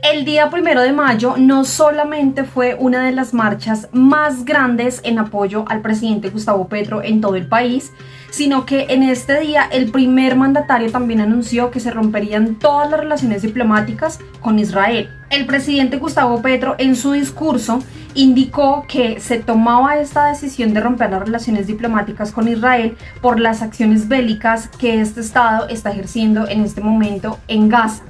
El día 1 de mayo no solamente fue una de las marchas más grandes en apoyo al presidente Gustavo Petro en todo el país, sino que en este día el primer mandatario también anunció que se romperían todas las relaciones diplomáticas con Israel. El presidente Gustavo Petro en su discurso indicó que se tomaba esta decisión de romper las relaciones diplomáticas con Israel por las acciones bélicas que este Estado está ejerciendo en este momento en Gaza,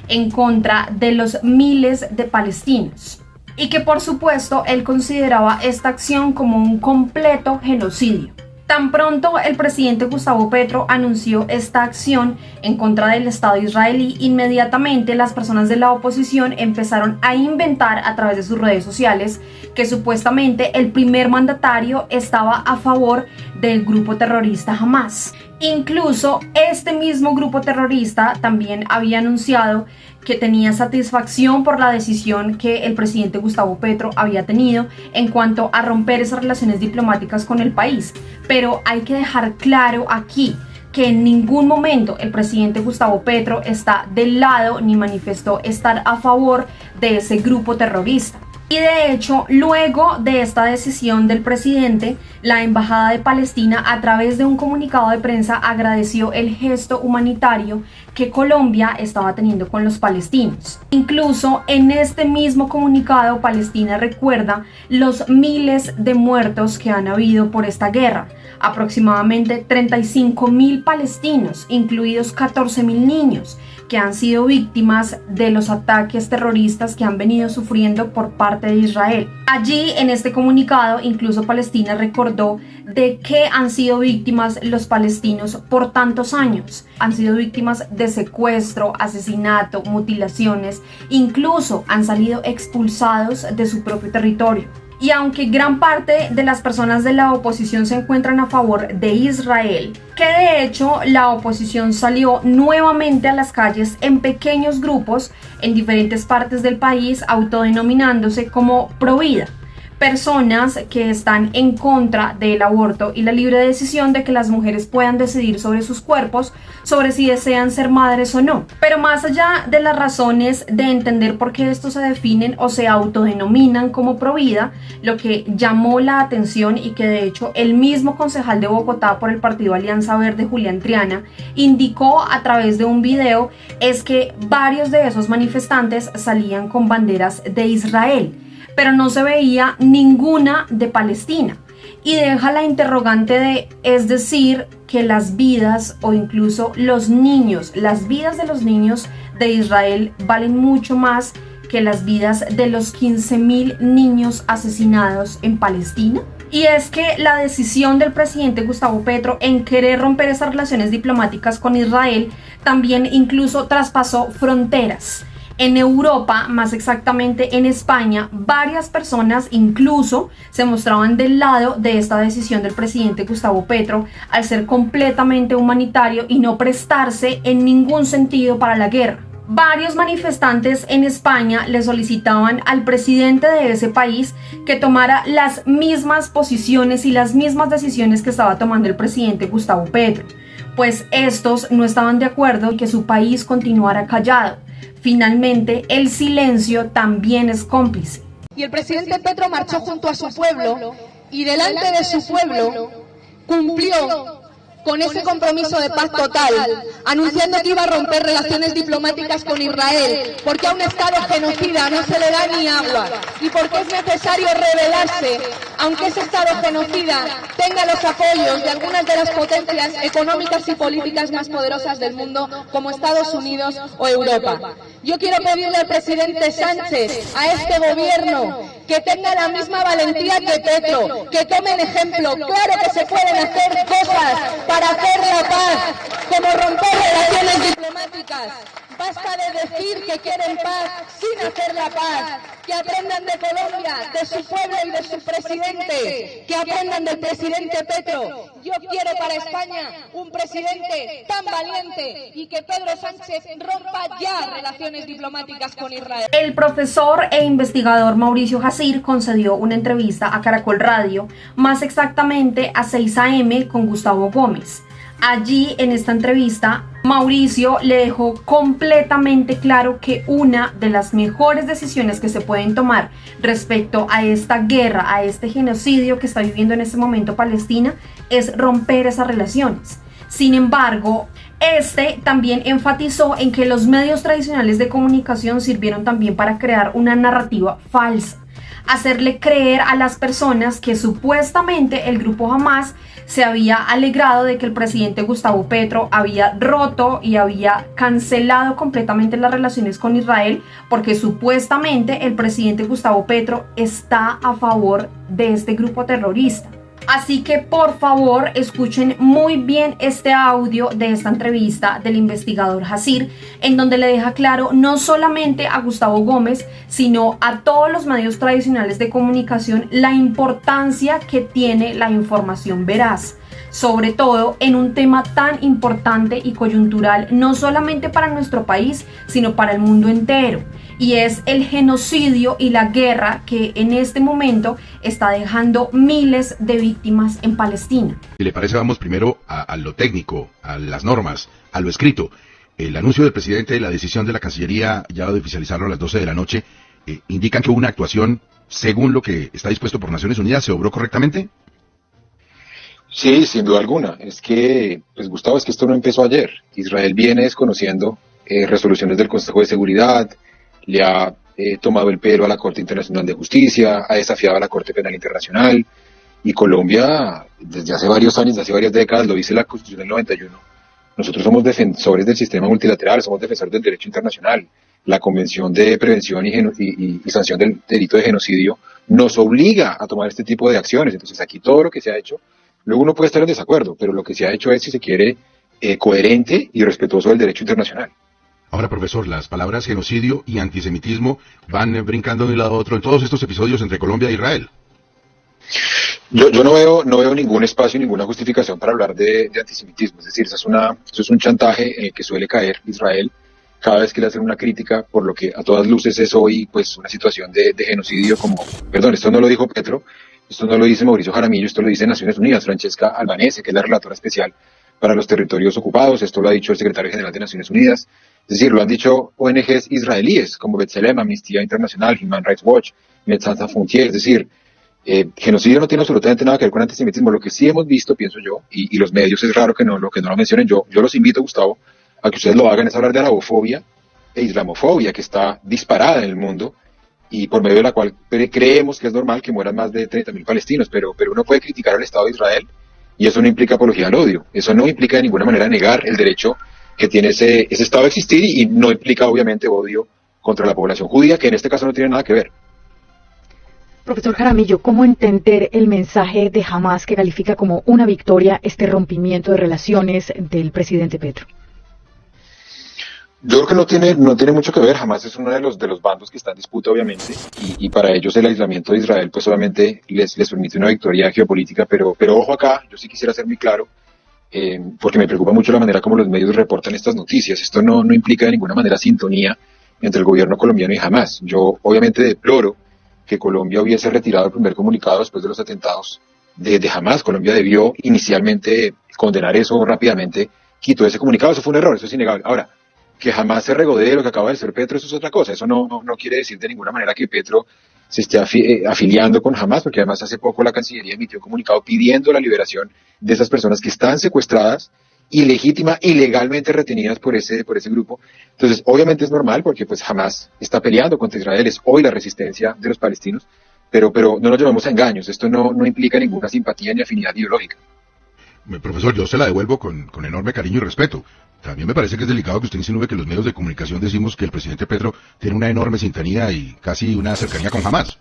en contra de los miles de palestinos, y que por supuesto él consideraba esta acción como un completo genocidio. Tan pronto el presidente Gustavo Petro anunció esta acción en contra del Estado israelí, inmediatamente las personas de la oposición empezaron a inventar a través de sus redes sociales que supuestamente el primer mandatario estaba a favor del grupo terrorista Hamas. Incluso este mismo grupo terrorista también había anunciado que tenía satisfacción por la decisión que el presidente Gustavo Petro había tenido en cuanto a romper esas relaciones diplomáticas con el país. Pero hay que dejar claro aquí que en ningún momento el presidente Gustavo Petro está del lado ni manifestó estar a favor de ese grupo terrorista. Y de hecho, luego de esta decisión del presidente, la Embajada de Palestina, a través de un comunicado de prensa, agradeció el gesto humanitario que Colombia estaba teniendo con los palestinos. Incluso en este mismo comunicado, Palestina recuerda los miles de muertos que han habido por esta guerra. Aproximadamente 35.000 palestinos, incluidos 14.000 niños, que han sido víctimas de los ataques terroristas que han venido sufriendo por parte de Israel. Allí, en este comunicado, incluso Palestina recordó de qué han sido víctimas los palestinos por tantos años. Han sido víctimas de secuestro, asesinato, mutilaciones, incluso han salido expulsados de su propio territorio. Y aunque gran parte de las personas de la oposición se encuentran a favor de Israel, que de hecho la oposición salió nuevamente a las calles en pequeños grupos en diferentes partes del país, autodenominándose como Provida, personas que están en contra del aborto y la libre decisión de que las mujeres puedan decidir sobre sus cuerpos, sobre si desean ser madres o no. Pero más allá de las razones de entender por qué estos se definen o se autodenominan como Provida, lo que llamó la atención y que de hecho el mismo concejal de Bogotá por el partido Alianza Verde, Julián Triana, indicó a través de un video, es que varios de esos manifestantes salían con banderas de Israel, pero no se veía ninguna de Palestina. Y deja la interrogante de, es decir, que las vidas o incluso los niños, las vidas de los niños de Israel valen mucho más que las vidas de los 15.000 niños asesinados en Palestina. Y es que la decisión del presidente Gustavo Petro en querer romper esas relaciones diplomáticas con Israel también incluso traspasó fronteras. En Europa, más exactamente en España, varias personas incluso se mostraban del lado de esta decisión del presidente Gustavo Petro al ser completamente humanitario y no prestarse en ningún sentido para la guerra. Varios manifestantes en España le solicitaban al presidente de ese país que tomara las mismas posiciones y las mismas decisiones que estaba tomando el presidente Gustavo Petro, pues estos no estaban de acuerdo en que su país continuara callado. Finalmente, el silencio también es cómplice. Y el presidente Petro marchó junto a su pueblo y delante de su pueblo cumplió con ese compromiso de paz total, anunciando que iba a romper relaciones diplomáticas con Israel, porque a un Estado genocida no se le da ni agua, y porque es necesario rebelarse, aunque ese Estado genocida tenga los apoyos de algunas de las potencias económicas y políticas más poderosas del mundo, como Estados Unidos o Europa. Yo quiero pedirle al presidente Sánchez, a este gobierno, que tenga la misma valentía que Petro, que tomen ejemplo. Claro que se pueden hacer cosas para hacer la paz, como romper relaciones diplomáticas. Basta de decir que quieren paz sin hacer la paz. Que aprendan de Colombia, de su pueblo y de su presidente. Que aprendan del presidente Petro. Yo quiero para España un presidente tan valiente y que Pedro Sánchez rompa ya relaciones diplomáticas con Israel. El profesor e investigador Mauricio Jacir concedió una entrevista a Caracol Radio, más exactamente a 6 AM con Gustavo Gómez. Allí, en esta entrevista, Mauricio le dejó completamente claro que una de las mejores decisiones que se pueden tomar respecto a esta guerra, a este genocidio que está viviendo en este momento Palestina, es romper esas relaciones. Sin embargo, este también enfatizó en que los medios tradicionales de comunicación sirvieron también para crear una narrativa falsa, hacerle creer a las personas que supuestamente el grupo Hamás se había alegrado de que el presidente Gustavo Petro había roto y había cancelado completamente las relaciones con Israel, porque supuestamente el presidente Gustavo Petro está a favor de este grupo terrorista. Así que por favor escuchen muy bien este audio de esta entrevista del investigador Hasir, en donde le deja claro no solamente a Gustavo Gómez, sino a todos los medios tradicionales de comunicación la importancia que tiene la información veraz, sobre todo en un tema tan importante y coyuntural no solamente para nuestro país, sino para el mundo entero. Y es el genocidio y la guerra que en este momento está dejando miles de víctimas en Palestina. Si le parece, vamos primero a lo técnico, a las normas, a lo escrito. El anuncio del presidente, la decisión de la Cancillería, ya de oficializarlo a las 12 de la noche, indican que hubo una actuación según lo que está dispuesto por Naciones Unidas. ¿Se obró correctamente? Sí, sin duda alguna. Es que, pues Gustavo, es que esto no empezó ayer. Israel viene desconociendo resoluciones del Consejo de Seguridad, le ha tomado el pelo a la Corte Internacional de Justicia, ha desafiado a la Corte Penal Internacional, y Colombia, desde hace varios años, desde hace varias décadas, lo dice la Constitución del 91, nosotros somos defensores del sistema multilateral, somos defensores del derecho internacional. La Convención de Prevención y Sanción del Delito de Genocidio nos obliga a tomar este tipo de acciones. Entonces aquí todo lo que se ha hecho, luego uno puede estar en desacuerdo, pero lo que se ha hecho es, si se quiere, coherente y respetuoso del derecho internacional. Ahora, profesor, las palabras genocidio y antisemitismo van brincando de un lado a otro en todos estos episodios entre Colombia e Israel. Yo no veo ningún espacio, ninguna justificación para hablar de antisemitismo. Es decir, eso es un chantaje que suele caer Israel cada vez que le hacen una crítica, por lo que a todas luces es hoy pues una situación de genocidio esto no lo dijo Petro, esto no lo dice Mauricio Jaramillo, esto lo dice Naciones Unidas, Francesca Albanese, que es la relatora especial para los territorios ocupados, esto lo ha dicho el secretario general de Naciones Unidas, es decir, lo han dicho ONGs israelíes como B'Tselem, Amnistía Internacional, Human Rights Watch, Médecins Sans Frontières, es decir, genocidio no tiene absolutamente nada que ver con antisemitismo. Lo que sí hemos visto, pienso yo, y los medios es raro que no lo mencionen, yo los invito, Gustavo, a que ustedes lo hagan, es hablar de arabofobia e islamofobia que está disparada en el mundo y por medio de la cual creemos que es normal que mueran más de 30.000 palestinos, pero uno puede criticar al Estado de Israel y eso no implica apología al odio, eso no implica de ninguna manera negar el derecho que tiene ese Estado a existir y no implica obviamente odio contra la población judía, que en este caso no tiene nada que ver. Profesor Jaramillo, ¿cómo entender el mensaje de Hamás que califica como una victoria este rompimiento de relaciones del presidente Petro? Yo creo que no tiene mucho que ver. Hamás es uno de los bandos que está en disputa, obviamente, y para ellos el aislamiento de Israel pues obviamente les permite una victoria geopolítica, pero ojo acá, yo sí quisiera ser muy claro, porque me preocupa mucho la manera como los medios reportan estas noticias. Esto no implica de ninguna manera sintonía entre el gobierno colombiano y Hamás. Yo obviamente deploro que Colombia hubiese retirado el primer comunicado después de los atentados de Hamás. Colombia debió inicialmente condenar eso rápidamente, quitó ese comunicado, eso fue un error, eso es innegable. Ahora, que Hamás se regodee de lo que acaba de ser Petro, eso es otra cosa, eso no quiere decir de ninguna manera que Petro se esté afiliando con Hamás, porque además hace poco la Cancillería emitió un comunicado pidiendo la liberación de esas personas que están secuestradas, ilegítima, ilegalmente retenidas por ese grupo. Entonces, obviamente es normal porque pues Hamás está peleando contra Israel, es hoy la resistencia de los palestinos, pero no nos llevemos a engaños, esto no implica ninguna simpatía ni afinidad ideológica. Profesor, yo se la devuelvo con enorme cariño y respeto. También me parece que es delicado que usted insinúe que los medios de comunicación decimos que el presidente Petro tiene una enorme sintonía y casi una cercanía con Hamás.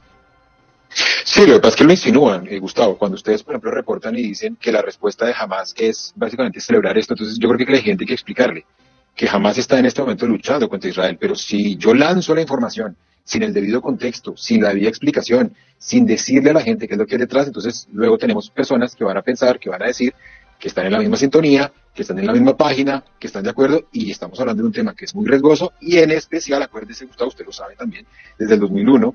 Sí, lo que pasa es que lo insinúan, Gustavo. Cuando ustedes, por ejemplo, reportan y dicen que la respuesta de Hamás es básicamente celebrar esto, entonces yo creo que la gente hay que explicarle que Hamás está en este momento luchando contra Israel, pero si yo lanzo la información sin el debido contexto, sin la debida explicación, sin decirle a la gente qué es lo que hay detrás, entonces luego tenemos personas que van a pensar, que van a decir que están en la misma sintonía, que están en la misma página, que están de acuerdo, y estamos hablando de un tema que es muy riesgoso, y en especial, acuérdese, Gustavo, usted lo sabe también, desde el 2001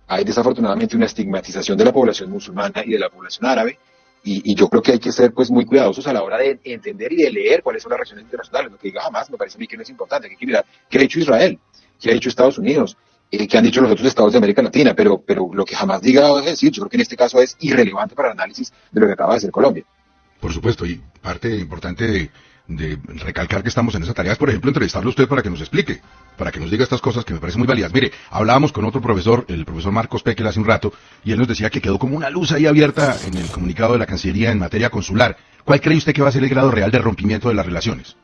hay desafortunadamente una estigmatización de la población musulmana y de la población árabe, Y yo creo que hay que ser pues muy cuidadosos a la hora de entender y de leer cuáles son las reacciones internacionales. Lo que diga Hamas me parece a mí que no es importante, que hay que mirar qué ha hecho Israel, qué ha hecho Estados Unidos, qué han dicho los otros estados de América Latina, pero lo que Hamas diga o decir, yo creo que en este caso es irrelevante para el análisis de lo que acaba de hacer Colombia. Por supuesto, y parte importante de recalcar que estamos en esa tarea es, por ejemplo, entrevistarlo a usted para que nos explique, para que nos diga estas cosas que me parecen muy válidas. Mire, hablábamos con otro profesor, el profesor Marcos Pekel, hace un rato, y él nos decía que quedó como una luz ahí abierta en el comunicado de la Cancillería en materia consular. ¿Cuál cree usted que va a ser el grado real de rompimiento de las relaciones?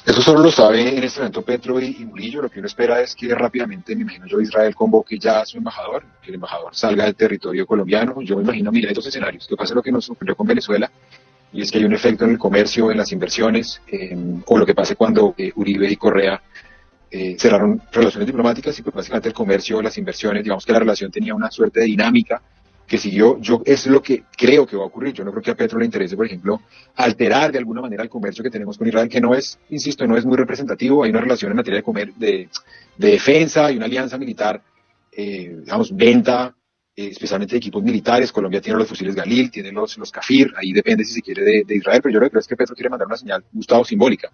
Eso solo lo sabe en este momento Petro y Murillo. Lo que uno espera es que rápidamente, me imagino yo, Israel convoque ya a su embajador, que el embajador salga del territorio colombiano. Yo me imagino, mira, hay dos escenarios, que pasa lo que nos ocurrió con Venezuela, y es que hay un efecto en el comercio, en las inversiones, o lo que pase cuando Uribe y Correa cerraron relaciones diplomáticas, y pues básicamente el comercio, las inversiones, digamos que la relación tenía una suerte de dinámica que siguió. Es lo que creo que va a ocurrir. Yo no creo que a Petro le interese, por ejemplo, alterar de alguna manera el comercio que tenemos con Israel, que no es, insisto, no es muy representativo. Hay una relación en materia de defensa, hay una alianza militar, digamos, venta, especialmente de equipos militares. Colombia tiene los fusiles Galil, tiene los Kafir, ahí depende si se quiere de Israel, pero yo lo que creo es que Petro quiere mandar una señal, Gustavo, simbólica,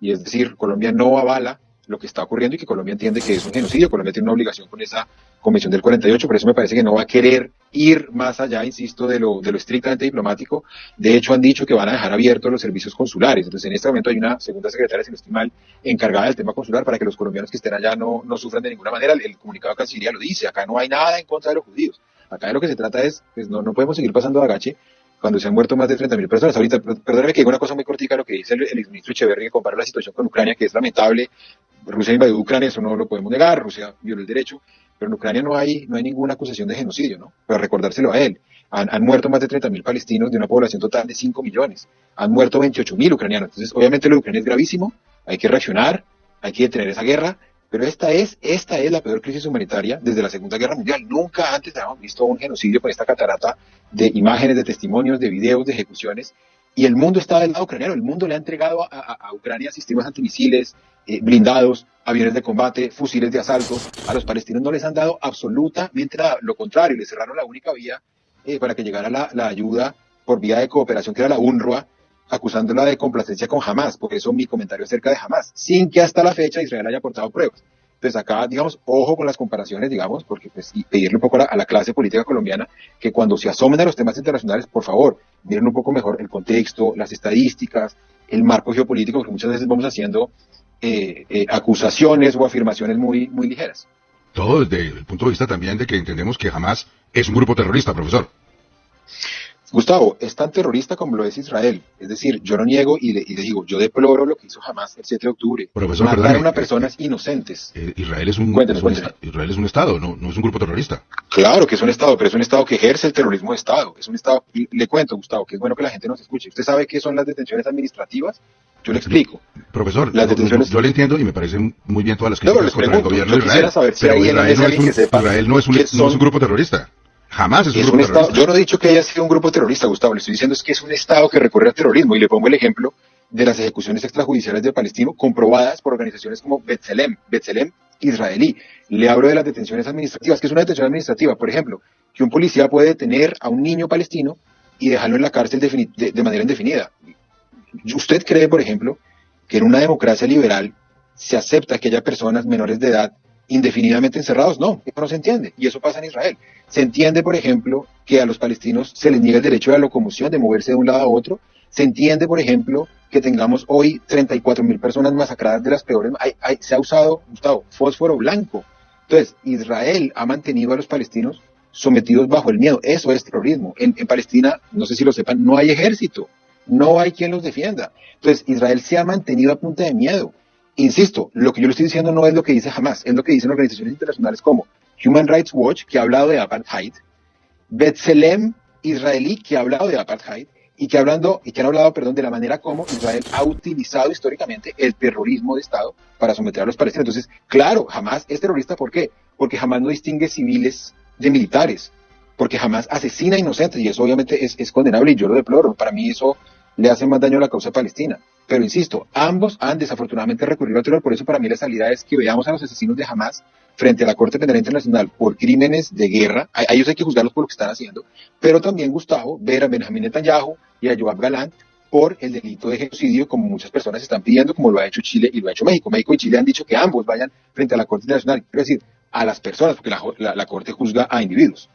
y es decir, Colombia no avala lo que está ocurriendo y que Colombia entiende que es un genocidio. Colombia tiene una obligación con esa Convención del 48, por eso me parece que no va a querer ir más allá, insisto, de lo estrictamente diplomático. De hecho, han dicho que van a dejar abiertos los servicios consulares. Entonces, en este momento hay una segunda secretaria, si no estoy mal, encargada del tema consular para que los colombianos que estén allá no sufran de ninguna manera. El comunicado de Cancillería lo dice, acá no hay nada en contra de los judíos. Acá de lo que se trata es, pues no podemos seguir pasando de agache cuando se han muerto más de 30.000 personas. Ahorita, perdóneme que diga una cosa muy cortica, lo que dice el exministro Echeverri, que compara la situación con Ucrania, que es lamentable. Rusia invadió Ucrania, eso no lo podemos negar, Rusia violó el derecho, pero en Ucrania no hay ninguna acusación de genocidio, ¿no? Para recordárselo a él. Han muerto más de 30.000 palestinos de una población total de 5 millones. Han muerto 28.000 ucranianos. Entonces, obviamente lo de Ucrania es gravísimo, hay que reaccionar, hay que detener esa guerra, pero esta es la peor crisis humanitaria desde la Segunda Guerra Mundial. Nunca antes habíamos visto un genocidio con esta catarata de imágenes, de testimonios, de videos, de ejecuciones. Y el mundo está del lado ucraniano. El mundo le ha entregado a Ucrania sistemas antimisiles, blindados, aviones de combate, fusiles de asalto. A los palestinos no les han dado absolutamente nada. Lo contrario, les cerraron la única vía para que llegara la ayuda por vía de cooperación, que era la UNRWA, acusándola de complacencia con Hamas. Por eso mi comentario acerca de Hamas, sin que hasta la fecha Israel haya aportado pruebas. Entonces acá, digamos, ojo con las comparaciones, digamos, porque pues, y pedirle un poco a la clase política colombiana que cuando se asomen a los temas internacionales, por favor, miren un poco mejor el contexto, las estadísticas, el marco geopolítico, porque muchas veces vamos haciendo acusaciones o afirmaciones muy, muy ligeras. Todo desde el punto de vista también de que entendemos que Hamas es un grupo terrorista, profesor. Gustavo, es tan terrorista como lo es Israel. Es decir, yo no niego y le digo, yo deploro lo que hizo Hamas el 7 de octubre. Profesor, mataron a personas inocentes. Israel es un Estado, no es un grupo terrorista. Claro que es un Estado, pero es un Estado que ejerce el terrorismo de Estado. Es un Estado, y le cuento, Gustavo, que es bueno que la gente nos escuche. ¿Usted sabe qué son las detenciones administrativas? Yo le explico. Profesor, las detenciones... yo le entiendo y me parecen muy bien todas las críticas contra el gobierno de Israel. Saber si pero Israel no es un grupo terrorista. Jamás es un grupo terrorista. Yo no he dicho que haya sido un grupo terrorista, Gustavo. Le estoy diciendo es que es un Estado que recurre al terrorismo. Y le pongo el ejemplo de las ejecuciones extrajudiciales de palestinos comprobadas por organizaciones como B'Tselem israelí. Le hablo de las detenciones administrativas, que es una detención administrativa. Por ejemplo, que un policía puede detener a un niño palestino y dejarlo en la cárcel de manera indefinida. ¿Usted cree, por ejemplo, que en una democracia liberal se acepta que haya personas menores de edad indefinidamente encerrados? No, eso no se entiende, y eso pasa en Israel. Se entiende, por ejemplo, que a los palestinos se les niega el derecho a la locomoción, de moverse de un lado a otro. Se entiende, por ejemplo, que tengamos hoy 34.000 personas masacradas de las peores. Se ha usado, Gustavo, fósforo blanco. Entonces, Israel ha mantenido a los palestinos sometidos bajo el miedo. Eso es terrorismo. En Palestina, no sé si lo sepan, no hay ejército, no hay quien los defienda. Entonces, Israel se ha mantenido a punta de miedo. Insisto, lo que yo le estoy diciendo no es lo que dice Hamas, es lo que dicen organizaciones internacionales como Human Rights Watch, que ha hablado de apartheid, B'Tselem israelí, que ha hablado de apartheid, y que han hablado de la manera como Israel ha utilizado históricamente el terrorismo de Estado para someter a los palestinos. Entonces, claro, Hamas es terrorista, ¿por qué? Porque Hamas no distingue civiles de militares, porque Hamas asesina a inocentes, y eso obviamente es condenable, y yo lo deploro. Para mí eso le hacen más daño a la causa palestina. Pero insisto, ambos han desafortunadamente recurrido al terror, por eso para mí la salida es que veamos a los asesinos de Hamás frente a la Corte Penal Internacional por crímenes de guerra. A ellos hay que juzgarlos por lo que están haciendo, pero también, Gustavo, ver a Benjamín Netanyahu y a Yoav Galán por el delito de genocidio, como muchas personas están pidiendo, como lo ha hecho Chile y lo ha hecho México. México y Chile han dicho que ambos vayan frente a la Corte Internacional, quiero decir, a las personas, porque la Corte juzga a individuos.